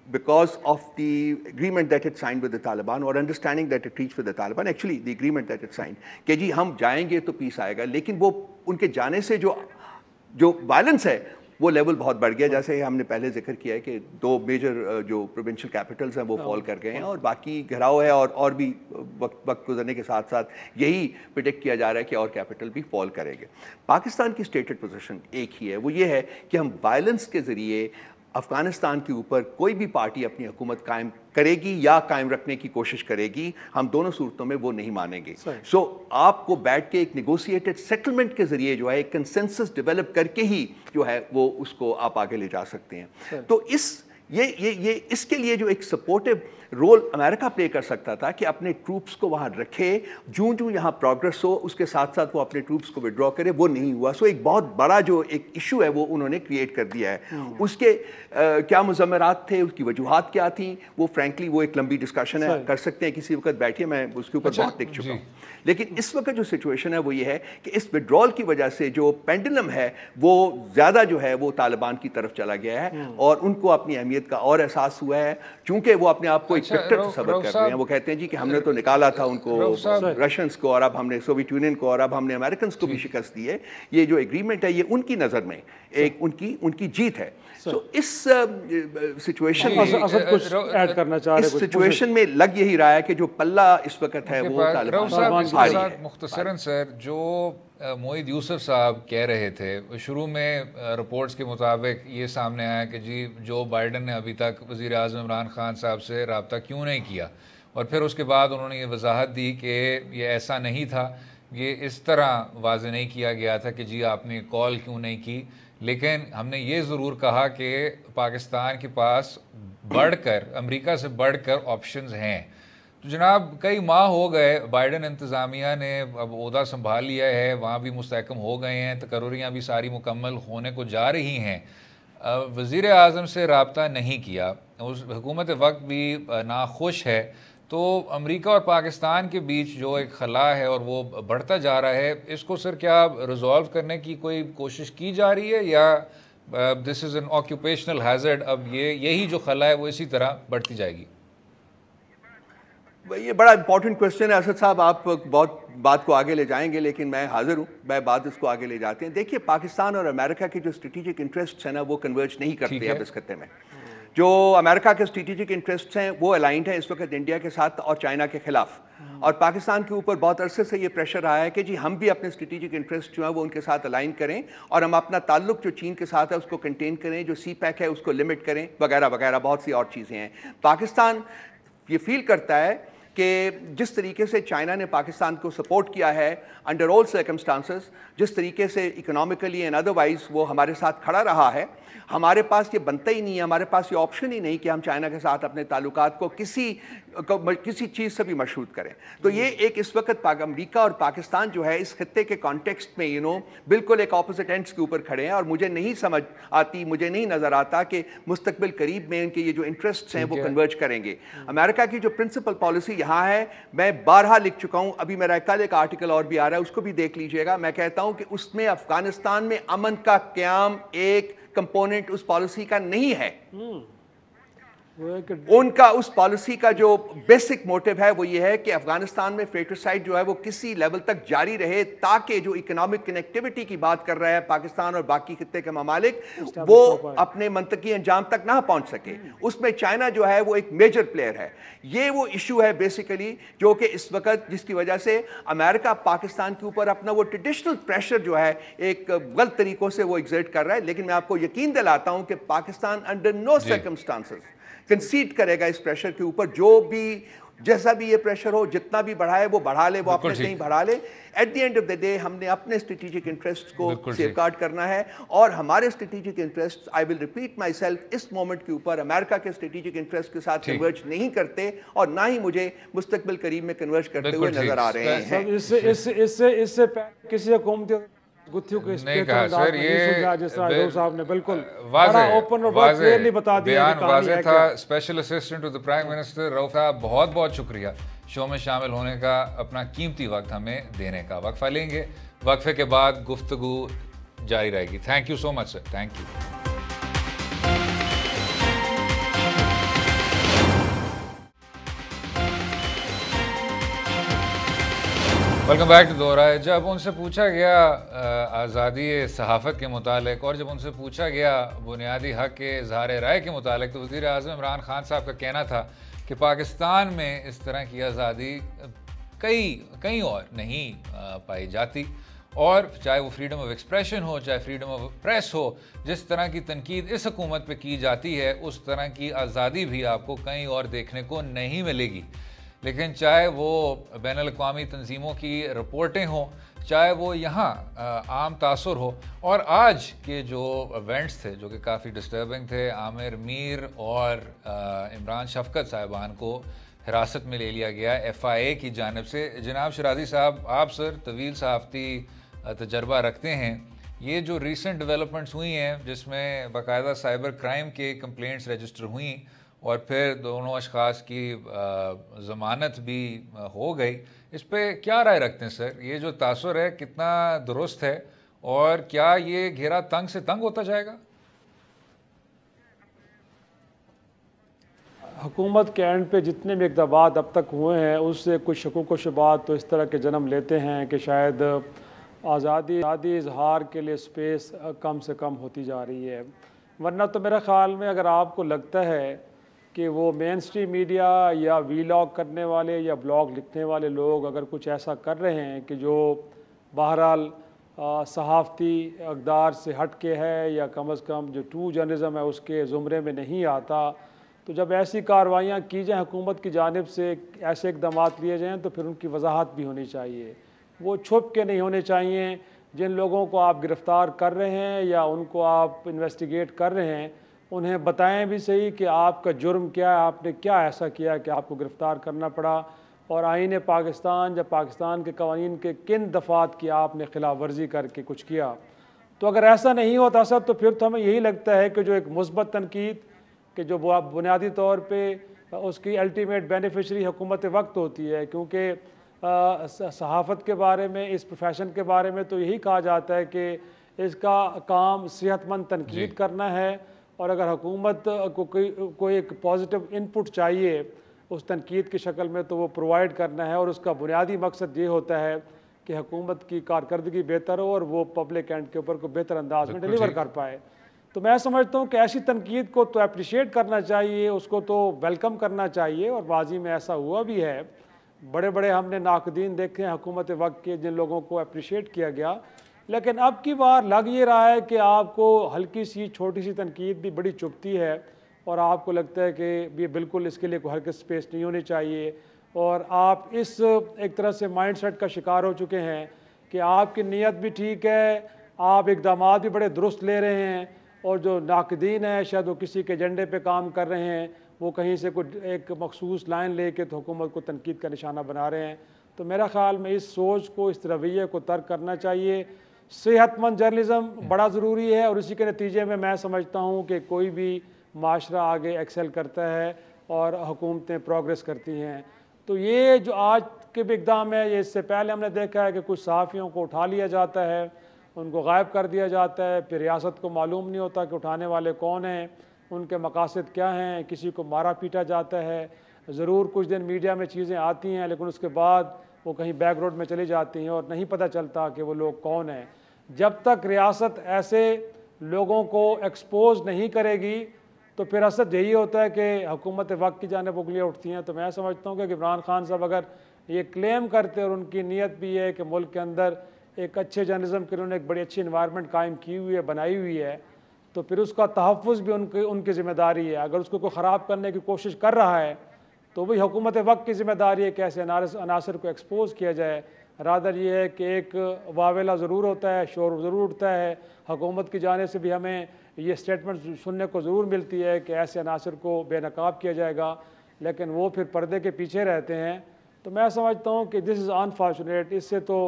because of the agreement that it signed with the Taliban, or understanding that it reached with the Taliban, actually the agreement that it signed, कि जी हम जाएंगे तो पीस आएगा। लेकिन वो उनके जाने से जो वायलेंस है वो लेवल बहुत बढ़ गया। जैसे हमने पहले जिक्र किया है कि 2 मेजर जो प्रोविंशियल कैपिटल्स हैं वो फॉल कर गए हैं, और बाकी घिराव है, और भी वक्त गुजरने के साथ साथ यही प्रिडिक्ट किया जा रहा है कि और कैपिटल भी फॉल करेंगे। पाकिस्तान की स्टेटेड पोजीशन एक ही है, वो ये है कि हम वायलेंस के ज़रिए अफ़गानिस्तान के ऊपर कोई भी पार्टी अपनी हुकूमत कायम करेगी या कायम रखने की कोशिश करेगी, हम दोनों सूरतों में वो नहीं मानेंगे। सो आपको बैठ के एक नेगोशिएटेड सेटलमेंट के ज़रिए जो है एक कंसेंसस डेवलप करके ही जो है वो उसको आप आगे ले जा सकते हैं। तो ये इसके लिए जो एक सपोर्टिव रोल अमेरिका प्ले कर सकता था कि अपने ट्रूप्स को वहाँ रखे, जूं यहाँ प्रोग्रेस हो उसके साथ साथ वो अपने ट्रूप्स को विड्रॉ करे, वो नहीं हुआ। सो एक बहुत बड़ा जो एक इशू है वो उन्होंने क्रिएट कर दिया है। उसके क्या मुज़म्मरात थे, उसकी वजूहात क्या थी, वो फ्रैंकली वो एक लंबी डिस्कशन है, कर सकते हैं किसी वक्त बैठिए, मैं उसके ऊपर बहुत लिख चुका हूँ। लेकिन इस वक्त जो सिचुएशन है वो ये है कि इस विड्रॉल की वजह से जो पेंडुलम है वो ज़्यादा जो है वो तालिबान की तरफ चला गया है और उनको अपनी अहमियत का और एहसास हुआ है, चूंकि वो अपने आप को एक कट्टर तस्वर कर रहे हैं। वो कहते हैं जी कि हमने तो निकाला था उनको रशियंस को और अब हमने सोवियत यूनियन को और अब हमने अमेरिकन को भी शिकस्त दी है। ये जो एग्रीमेंट है ये उनकी नज़र में एक उनकी जीत है। तो इस सिचुएशन में इस सिचुएशन में लग यही रहा है कि जो पल्ला इस वक्त है वो तालिबान है। मुख्तसरन सर, जो मोईद यूसुफ साहब कह रहे थे शुरू में, रिपोर्ट्स के मुताबिक ये सामने आया कि जी जो बाइडन ने अभी तक वज़ीर आज़म इमरान खान साहब से रब्ता क्यों नहीं किया, और फिर उसके बाद उन्होंने ये वजाहत दी कि ये ऐसा नहीं था, ये इस तरह वाज़े नहीं किया गया था कि जी आपने कॉल क्यों नहीं की, लेकिन हमने ये ज़रूर कहा कि पाकिस्तान के पास बढ़कर, अमेरिका से बढ़कर ऑप्शंस हैं। तो जनाब कई माह हो गए, बाइडन इंतज़ामिया ने अब ओहदा संभाल लिया है, वहाँ भी मुस्तहकम हो गए हैं, तकर्रियाँ भी सारी मुकम्मल होने को जा रही हैं, वज़ीर आज़म से रब्ता नहीं किया, उस हुकूमत वक्त भी नाखुश है, तो अमेरिका और पाकिस्तान के बीच जो एक खला है और वो बढ़ता जा रहा है, इसको सर क्या रिजॉल्व करने की कोई कोशिश की जा रही है या this is an occupational hazard, अब यही जो खला है वो इसी तरह बढ़ती जाएगी? ये बड़ा इंपॉर्टेंट क्वेश्चन है असद साहब, आप बहुत बात को आगे ले जाएंगे, लेकिन मैं हाजिर हूँ, मैं बात इसको आगे ले जाते हैं। देखिए, पाकिस्तान और अमेरिका के जो स्ट्रेटेजिक इंटरेस्ट हैं ना वो कन्वर्ज नहीं करते अब इस खत्ते में। जो अमेरिका के स्ट्रेटेजिक इंटरेस्ट हैं वो अलाइंड है इस वक्त इंडिया के साथ और चाइना के खिलाफ, और पाकिस्तान के ऊपर बहुत अरसे से ये प्रेशर आया है कि जी हम भी अपने स्ट्रेटेजिक इंटरेस्ट जो है वो उनके साथ अलाइन करें और हम अपना ताल्लुक जो चीन के साथ है उसको कंटेन करें, जो CPEC है उसको लिमिट करें, वगैरह वगैरह बहुत सी और चीज़ें हैं। पाकिस्तान ये फील करता है कि जिस तरीके से चाइना ने पाकिस्तान को सपोर्ट किया है अंडर ऑल सर्कमस्टांसेस, जिस तरीके से इकोनॉमिकली एंड अदरवाइज वो हमारे साथ खड़ा रहा है, हमारे पास ये बनता ही नहीं है, हमारे पास ये ऑप्शन ही नहीं कि हम चाइना के साथ अपने ताल्लुकात को किसी चीज़ से भी मशरूत करें। तो ये एक इस वक्त अमेरिका और पाकिस्तान जो है इस खत्ते के कॉन्टेक्स्ट में बिल्कुल एक ऑपोजिट एंड्स के ऊपर खड़े हैं, और मुझे नहीं समझ आती, मुझे नहीं नज़र आता कि मुस्तकबिल करीब में इनके ये जो इंटरेस्ट हैं वो कन्वर्ज करेंगे। अमेरिका की जो प्रिंसिपल पॉलिसी यहाँ है, मैं 12 लिख चुका हूँ, अभी मेरा कल एक आर्टिकल और भी आ रहा है, उसको भी देख लीजिएगा। मैं कहता हूँ कि उसमें अफगानिस्तान में अमन का क़याम एक कंपोनेंट उस पॉलिसी का नहीं है। उनका उस पॉलिसी का जो बेसिक मोटिव है वो ये है कि अफगानिस्तान में फ्रेटिसाइड जो है वो किसी लेवल तक जारी रहे, ताकि जो इकोनॉमिक कनेक्टिविटी की बात कर रहा है पाकिस्तान और बाकी खित्ते के ममालिक, वो अपने मंतकी अंजाम तक ना पहुंच सके। उसमें चाइना जो है वो एक मेजर प्लेयर है। ये वो इशू है बेसिकली जो कि इस वक्त जिसकी वजह से अमेरिका पाकिस्तान के ऊपर अपना वो ट्रेडिशनल प्रेशर जो है एक गलत तरीकों से वो एग्जर्ट कर रहा है। लेकिन मैं आपको यकीन दिलाता हूं कि Pakistan under no circumstances concede करेगा इस प्रेशर के ऊपर, जो भी जैसा भी ये प्रेशर हो, जितना भी बढ़ाए वो बढ़ा ले, वो अपने कहीं बढ़ा ले। At the end of the day हमने अपने स्ट्रेटेजिक इंटरेस्ट को सेफगार्ड करना है, और हमारे strategic interest, I will repeat my self, इस मोमेंट के ऊपर अमेरिका के स्ट्रेटेजिक इंटरेस्ट के साथ कन्वर्ज नहीं करते, और ना ही मुझे मुस्तकबिल करीब में कन्वर्ज करते हुए नजर आ रहे हैं। इससे किसी हुकूमत नहीं कहा सर, ये साहब ने बिल्कुल ओपन और क्लियरली बता दिया, बयान वाज़ेह था। Special assistant to the prime minister Rauf sahab, बहुत बहुत शुक्रिया शो में शामिल होने का, अपना कीमती वक्त हमें देने का। वक्फा लेंगे, वक्फे के बाद गुफ्तगू जारी रहेगी। Thank you so much sir, thank you. Welcome back to दोहराए। जब उनसे पूछा गया आज़ादी सहाफ़त के मुतालिक, और जब उनसे पूछा गया बुनियादी हक़ के इज़हार राय के मुतालिक, तो वज़ीर आज़म इमरान खान साहब का कहना था कि पाकिस्तान में इस तरह की आज़ादी कहीं और नहीं पाई जाती, और चाहे वो फ्रीडम ऑफ एक्सप्रेशन हो, चाहे फ्रीडम ऑफ प्रेस हो, जिस तरह की तनकीद इस हुकूमत पे की जाती है उस तरह की आज़ादी भी आपको कहीं और देखने को नहीं मिलेगी। लेकिन चाहे वो बैनुल-अक़वामी तंजीमों की रिपोर्टें हों, चाहे वो यहाँ आम तासुर हो, और आज के जो इवेंट्स थे जो कि काफ़ी डिस्टर्बिंग थे, आमिर मीर और इमरान शफकत साहिबान को हिरासत में ले लिया गया FIA की जानिब से। जनाब शराजी साहब, आप सर तवील सहाफ़ती तजर्बा रखते हैं, ये जो रीसेंट डेवलपमेंट्स हुई हैं जिसमें बाकायदा साइबर क्राइम के कंप्लेंट्स रजिस्टर हुई और फिर दोनों अशख़ास की ज़मानत भी हो गई, इस पर क्या राय रखते हैं सर? ये जो तासुर है कितना दुरुस्त है और क्या ये घेरा तंग से तंग होता जाएगा? हुकूमत के एंड पे जितने भी इक़दामात अब तक हुए हैं उससे कुछ शकूक व शुबात तो इस तरह के जन्म लेते हैं कि शायद आज़ादी इजहार के लिए स्पेस कम से कम होती जा रही है। वरना तो मेरे ख़्याल में अगर आपको लगता है कि वो मेन स्ट्रीम मीडिया या वीलॉग करने वाले या ब्लॉग लिखने वाले लोग अगर कुछ ऐसा कर रहे हैं कि जो बहरहाल सहाफ़ती अक़दार से हट के है या कम अज़ कम जो ट्रू जर्नलिज़म है उसके ज़ुमरे में नहीं आता, तो जब ऐसी कार्रवाइयाँ की जाएँ हुकूमत की जानिब से, ऐसे इक़दामात लिए जाएँ तो फिर उनकी वजाहत भी होनी चाहिए। वो छुप के नहीं होने चाहिए। जिन लोगों को आप गिरफ़्तार कर रहे हैं या उनको आप इन्वेस्टिगेट कर रहे हैं उन्हें बताएं भी सही कि आपका जुर्म क्या है, आपने क्या ऐसा किया कि आपको गिरफ़्तार करना पड़ा, और आईन पाकिस्तान या पाकिस्तान के कवानीन के किन दफ़ात की आपने खिलाफ वर्जी करके कुछ किया। तो अगर ऐसा नहीं होता सर तो फिर तो हमें यही लगता है कि जो एक मुस्बत तनकीद कि जो बुनियादी तौर पे उसकी अल्टीमेट बेनिफिशरी हुकूमत वक्त होती है, क्योंकि सहाफ़त के बारे में, इस प्रोफेशन के बारे में तो यही कहा जाता है कि इसका काम सेहतमंद तनकीद करना है, और अगर हुकूमत को कोई एक पॉजिटिव इनपुट चाहिए उस तनकीद की शक्ल में तो वो प्रोवाइड करना है, और उसका बुनियादी मकसद ये होता है कि हुकूमत की कारकर्दगी बेहतर हो और वो पब्लिक एंड के ऊपर को बेहतर अंदाज में डिलीवर कर पाए। तो मैं समझता हूँ कि ऐसी तनकीद को तो अप्रिशिएट करना चाहिए, उसको तो वेलकम करना चाहिए, और माजी में ऐसा हुआ भी है। बड़े बड़े हमने नाकदीन देखे हैं हुकूमत वक्त के जिन लोगों को अप्रिशिएट किया गया, लेकिन अब की बार लग ये रहा है कि आपको हल्की सी छोटी सी तनकीद भी बड़ी चुभती है और आपको लगता है कि ये बिल्कुल इसके लिए कोई हरकत स्पेस नहीं होनी चाहिए, और आप इस एक तरह से माइंडसेट का शिकार हो चुके हैं कि आपकी नीयत भी ठीक है, आप इक़दामात भी बड़े दुरुस्त ले रहे हैं, और जो नाकदीन है शायद वो किसी के एजेंडे पे काम कर रहे हैं, वो कहीं से कुछ एक मखसूस लाइन लेके तो हुकूमत को तनकीद का निशाना बना रहे हैं। तो मेरा ख़्याल में इस सोच को, इस रवैये को तर्क करना चाहिए। सेहतमंद जर्नलिज़म बड़ा ज़रूरी है, और इसी के नतीजे में मैं समझता हूँ कि कोई भी माशरा आगे एक्सेल करता है और हुकूमतें प्रोग्रेस करती हैं। तो ये जो आज के भी इक़दाम है, ये इससे पहले हमने देखा है कि कुछ सहाफ़ियों को उठा लिया जाता है, उनको गायब कर दिया जाता है, फिर रियासत को मालूम नहीं होता कि उठाने वाले कौन हैं, उनके मकासद क्या हैं, किसी को मारा पीटा जाता है। ज़रूर कुछ दिन मीडिया में चीज़ें आती हैं लेकिन उसके बाद वो कहीं बैक रोड में चली जाती हैं और नहीं पता चलता कि वो लोग कौन हैं। जब तक रियासत ऐसे लोगों को एक्सपोज नहीं करेगी तो फिर असद यही होता है कि हुकूमत वक्त की जानिब उंगलियाँ उठती हैं। तो मैं समझता हूँ कि इमरान खान साहब अगर ये क्लेम करते और उनकी नीयत भी है कि मुल्क के अंदर एक अच्छे जर्नलिज्म के उन्होंने एक बड़ी अच्छी इन्वायरमेंट कायम की हुई है, बनाई हुई है, तो फिर उसका तहफ़्फ़ुज़ भी उनकी ज़िम्मेदारी है। अगर उसको कोई ख़राब करने की कोशिश कर रहा है तो वही हुकूमत वक्त की ज़िम्मेदारी है कि ऐसे अनासर को एक्सपोज किया जाए। रादर ये है कि एक वावेला ज़रूर होता है, शोर ज़रूर उठता है, हुकूमत की जाने से भी हमें ये स्टेटमेंट सुनने को ज़रूर मिलती है कि ऐसे अनासर को बेनकाब किया जाएगा, लेकिन वो फिर पर्दे के पीछे रहते हैं। तो मैं समझता हूँ कि दिस इज़ अनफॉर्चुनेट। इससे तो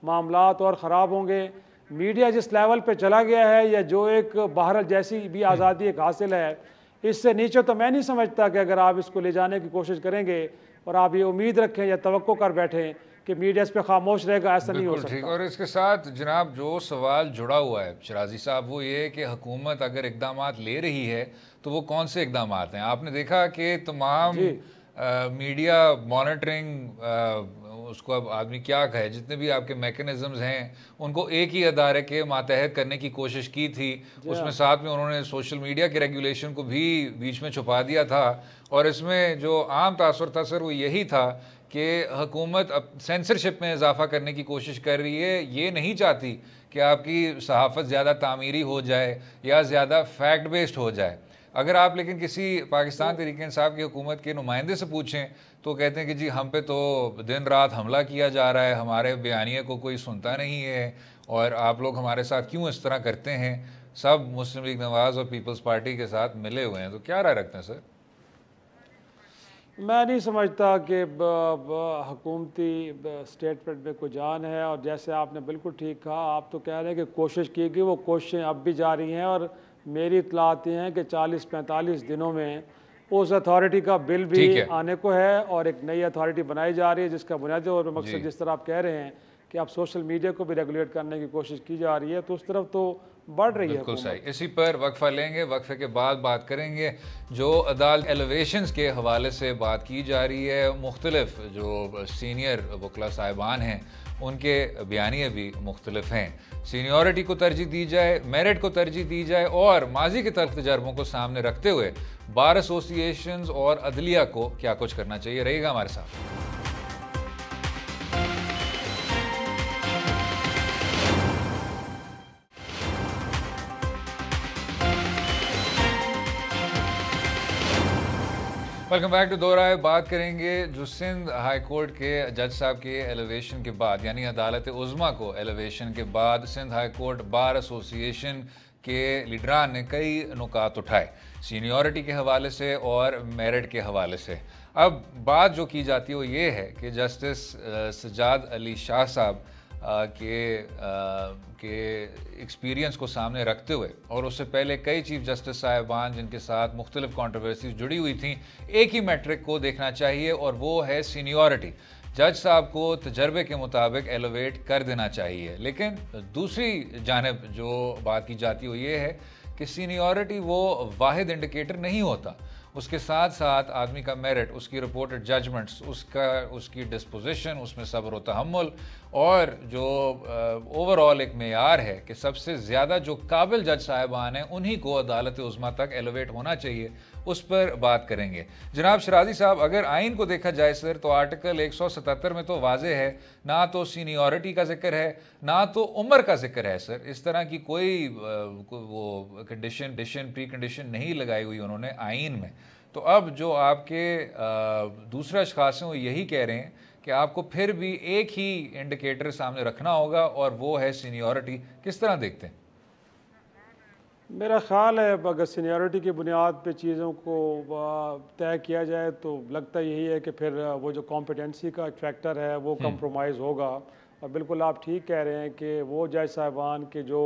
मामलात और ख़राब होंगे। मीडिया जिस लेवल पे चला गया है, या जो एक बहरहाल जैसी भी आज़ादी एक हासिल है, इससे नीचे तो मैं नहीं समझता कि अगर आप इसको ले जाने की कोशिश करेंगे और आप ये उम्मीद रखें या तवक्को कर बैठें कि मीडिया इस पर खामोश रहेगा, ऐसा नहीं हो सकता। ठीक। और इसके साथ जनाब जो सवाल जुड़ा हुआ है शराजी साहब, वो ये कि हुकूमत अगर इक़दामात ले रही है तो वो कौन से इक़दामात हैं? आपने देखा कि तमाम मीडिया मॉनिटरिंग, उसको अब आदमी क्या कहे, जितने भी आपके मैकेनिज़म्स हैं उनको एक ही अदारे के मातहत करने की कोशिश की थी। उसमें साथ में उन्होंने सोशल मीडिया के रेगुलेशन को भी बीच में छुपा दिया था, और इसमें जो आम तासुर था सर वो यही था कि हुकूमत अब सेंसरशिप में इजाफा करने की कोशिश कर रही है, ये नहीं चाहती कि आपकी सहाफ़त ज़्यादा तामीरी हो जाए या ज़्यादा फैक्ट बेस्ड हो जाए। अगर आप लेकिन किसी पाकिस्तान तहरीक इंसाफ की हुकूमत के नुमाइंदे से पूछें तो कहते हैं कि जी हम पे तो दिन रात हमला किया जा रहा है, हमारे बयानिए को कोई सुनता नहीं है और आप लोग हमारे साथ क्यों इस तरह करते हैं। सब मुस्लिम लीग नवाज़ और पीपल्स पार्टी के साथ मिले हुए हैं, तो क्या राय रखते हैं सर? मैं नहीं समझता कि हुकूमती स्टेटमेंट में कोई जान है। और जैसे आपने बिल्कुल ठीक कहा, आप तो कह रहे हैं कि कोशिश की गई, वो कोशिशें अब भी जारी हैं और मेरी इत्तलात ये हैं कि 40-45 दिनों में उस अथॉरिटी का बिल भी आने को है और एक नई अथॉरिटी बनाई जा रही है जिसका बुनियादी तौर पर मकसद जिस तरह आप कह रहे हैं कि आप सोशल मीडिया को भी रेगुलेट करने की कोशिश की जा रही है, तो उस तरफ तो बढ़ रही है। बिल्कुल सही। इसी पर वक्फा लेंगे, वक्फे के बाद बात करेंगे जो अदालत एलिवेशंस के हवाले से बात की जा रही है। मुख्तलिफ जो सीनियर वकला साहिबान हैं उनके बयानिए भी मुख्तलिफ हैं। सीनियरिटी को तरजीह दी जाए, मेरिट को तरजीह दी जाए और माजी के तल्ख तजर्बों को सामने रखते हुए बार एसोसिएशंस और अदलिया को क्या कुछ करना चाहिए। रहेगा हमारे साथ। वेलकम बैक टू दो राय। बात करेंगे जो सिंध हाई कोर्ट के जज साहब के एलिवेशन के बाद, यानी अदालत उज़्मा को एलिवेशन के बाद Sindh high court bar association के लीडरान ने कई नुकात उठाए सीनियरिटी के हवाले से और मेरिट के हवाले से। अब बात जो की जाती है वो ये है कि जस्टिस सज्जाद अली शाह साहब के एक्सपीरियंस को सामने रखते हुए और उससे पहले कई चीफ जस्टिस साहिबान जिनके साथ मुख्तलिफ कॉन्ट्रोवर्सीज जुड़ी हुई थी, एक ही मैट्रिक को देखना चाहिए और वो है सीनियरिटी। जज साहब को तजर्बे के मुताबिक एलिवेट कर देना चाहिए। लेकिन दूसरी जानिब जो बात की जाती है वो ये है कि सीनियरिटी वो वाहिद इंडिकेटर नहीं होता, उसके साथ साथ आदमी का मेरिट, उसकी रिपोर्टेड जजमेंट्स, उसकी डिस्पोजिशन, उसमें सब्र व तहम्मुल और जो ओवरऑल एक मेयार है कि सबसे ज़्यादा जो काबिल जज साहिबान हैं उन्हीं को अदालत उज़्मा तक एलिवेट होना चाहिए, उस पर बात करेंगे। जनाब शराजी साहब, अगर आइन को देखा जाए सर तो आर्टिकल 177 में तो वाज़े है, ना तो सीनियरिटी का जिक्र है ना तो उम्र का जिक्र है सर। इस तरह की कोई वो कंडीशन प्री कंडीशन नहीं लगाई हुई उन्होंने आइन में। तो अब जो आपके दूसरे अशख़ास हैं वो यही कह रहे हैं कि आपको फिर भी एक ही इंडिकेटर सामने रखना होगा और वो है सीनियरिटी। किस तरह देखते हैं? मेरा ख़्याल है अगर सीनियरिटी की बुनियाद पे चीज़ों को तय किया जाए तो लगता यही है कि फिर वो जो कॉम्पिटेंसी का फैक्टर है वो कंप्रोमाइज़ होगा। और बिल्कुल आप ठीक कह रहे हैं कि वो जज साहिबान के जो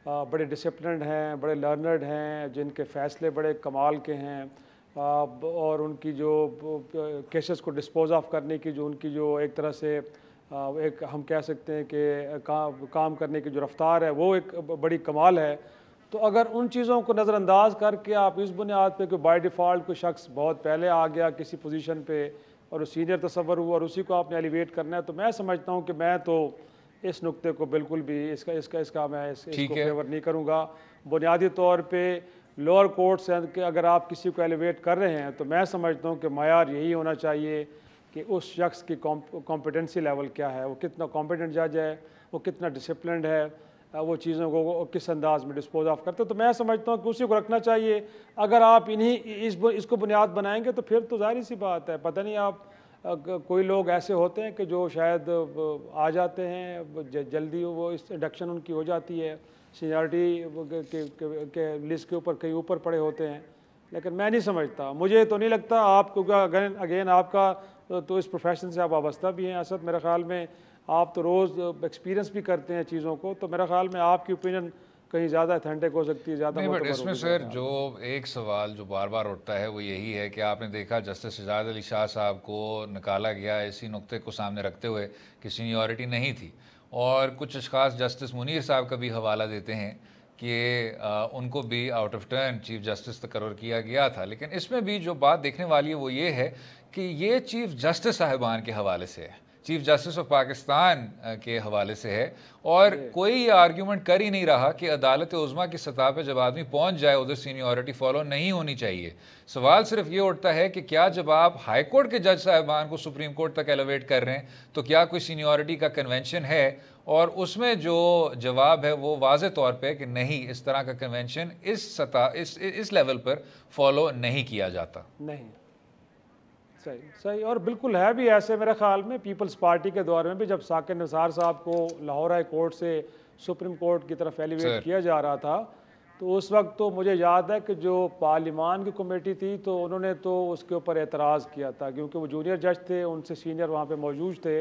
बड़े डिसिप्लिन्ड हैं, बड़े लर्नर्ड हैं, जिनके फ़ैसले बड़े कमाल के हैं और उनकी जो केसेस को डिस्पोज ऑफ करने की जो उनकी जो एक तरह से एक हम कह सकते हैं कि काम करने की जो रफ्तार है वो एक बड़ी कमाल है। तो अगर उन चीज़ों को नज़रअंदाज करके आप इस बुनियाद पे कि बाय डिफ़ॉल्ट कोई शख्स बहुत पहले आ गया किसी पोजीशन पे और वो सीनियर तस्वर हुआ और उसी को आपने एलिवेट करना है, तो मैं समझता हूँ कि मैं तो इस नुक्ते को बिल्कुल भी इसको फेवर नहीं करूँगा। बुनियादी तौर पर लोअर कोर्ट से कि अगर आप किसी को एलिवेट कर रहे हैं तो मैं समझता हूँ कि मयार यही होना चाहिए कि उस शख्स की कॉम्पिटेंसी लेवल क्या है, वो कितना कॉम्पिटेंट जज है, वो कितना डिसिप्लिन्ड है, वो चीज़ों को किस अंदाज में डिस्पोज ऑफ करते। तो मैं समझता हूँ कि उसी को रखना चाहिए। अगर आप इसको बुनियाद बनाएंगे तो फिर तो जाहिर सी बात है, पता नहीं आप कोई लोग ऐसे होते हैं कि जो शायद आ जाते हैं जल्दी, वो इस इंडक्शन उनकी हो जाती है, सीनियरिटी के लिस्ट के ऊपर कहीं ऊपर पड़े होते हैं। लेकिन मैं नहीं समझता, मुझे तो नहीं लगता आप, क्योंकि अगेन आपका तो इस प्रोफेशन से आप वाबस्ता भी हैं असद, मेरे ख़्याल में आप तो रोज़ एक्सपीरियंस भी करते हैं चीज़ों को, तो मेरा ख्याल में आपकी ओपिनियन कहीं ज़्यादा अथेंटिक हो सकती है, ज़्यादा। बट इसमें सर जो एक सवाल जो बार बार उठता है वो यही है कि आपने देखा जस्टिस सज्जाद अली शाह साहब को निकाला गया इसी नुक्ते को सामने रखते हुए कि सीनियरिटी नहीं थी, और कुछ अशख़ास जस्टिस मुनीर साहब का भी हवाला देते हैं कि उनको भी out of turn chief justice तकर्रर किया गया था। लेकिन इसमें भी जो बात देखने वाली है वो ये है कि ये चीफ जस्टिस साहिबान के हवाले से है, चीफ जस्टिस ऑफ पाकिस्तान के हवाले से है, और कोई ये आर्ग्यूमेंट कर ही नहीं रहा कि अदालत उज़्मा की सतह पे जब आदमी पहुंच जाए उधर सीनियरिटी फॉलो नहीं होनी चाहिए। सवाल सिर्फ ये उठता है कि क्या जब आप हाई कोर्ट के जज साहिबान को सुप्रीम कोर्ट तक एलिवेट कर रहे हैं तो क्या कोई सीनियरिटी का कन्वेंशन है, और उसमें जो जवाब है वो वाज़े तौर पे कि नहीं, इस तरह का कन्वेंशन इस लेवल पर फॉलो नहीं किया जाता। नहीं, सही सही, और बिल्कुल है भी ऐसे। मेरे ख्याल में पीपल्स पार्टी के दौर में भी जब साकिर निसार साहब को लाहौर हाई कोर्ट से सुप्रीम कोर्ट की तरफ एलिवेट किया जा रहा था, तो उस वक्त तो मुझे याद है कि जो पार्लिमान की कमेटी थी तो उन्होंने तो उसके ऊपर एतराज़ किया था, क्योंकि वो जूनियर जज थे, उनसे सीनियर वहाँ पे मौजूद थे।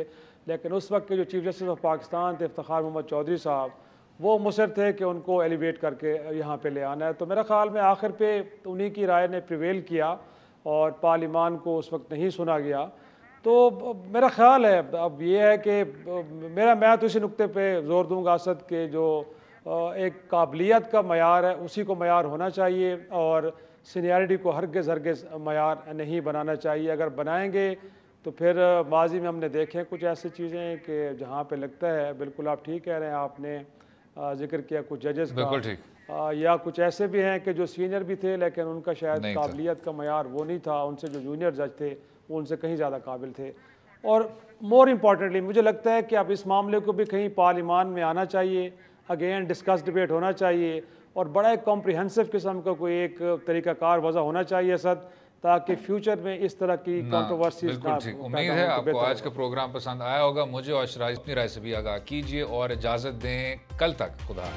लेकिन उस वक्त के जो चीफ जस्टिस ऑफ पाकिस्तान थे इफ्तिखार मोहम्मद चौधरी साहब, वो मुसर थे कि उनको एलिवेट करके यहाँ पे ले आना है। तो मेरा ख्याल में आखिर पे उन्हीं की राय ने प्रिवेल किया और पार्लिमान को उस वक्त नहीं सुना गया। तो मेरा ख्याल है अब ये है कि मैं तो इसी नुक्ते पे ज़ोर दूंगा असद के जो एक काबिलियत का मयार है उसी को मयार होना चाहिए, और सीनियरिटी को हरगिज़ मयार नहीं बनाना चाहिए। अगर बनाएंगे तो फिर माजी में हमने देखे कुछ ऐसी चीज़ें कि जहाँ पे लगता है, बिल्कुल आप ठीक कह रहे हैं, आपने जिक्र किया कुछ जजेस का, या कुछ ऐसे भी हैं कि जो सीनियर भी थे लेकिन उनका शायद काबिलियत का मयार वो नहीं था, उनसे जो जूनियर जज थे वो उनसे कहीं ज़्यादा काबिल थे। और मोर इम्पॉर्टेंटली मुझे लगता है कि अब इस मामले को भी कहीं पार्लिमान में आना चाहिए, अगेन डिस्कस डिबेट होना चाहिए, और बड़ा एक कॉम्प्रिहेंसिव किस्म का कोई एक तरीक़ाकार वज़ा होना चाहिए सद, ताकि फ्यूचर में इस तरह की कंट्रोवर्सीज। बिल्कुल ठीक, उम्मीद है आपको आज का प्रोग्राम पसंद आया होगा। मुझे और शराज अपनी राय से भी आगाह कीजिए और इजाज़त दें, कल तक खुदा।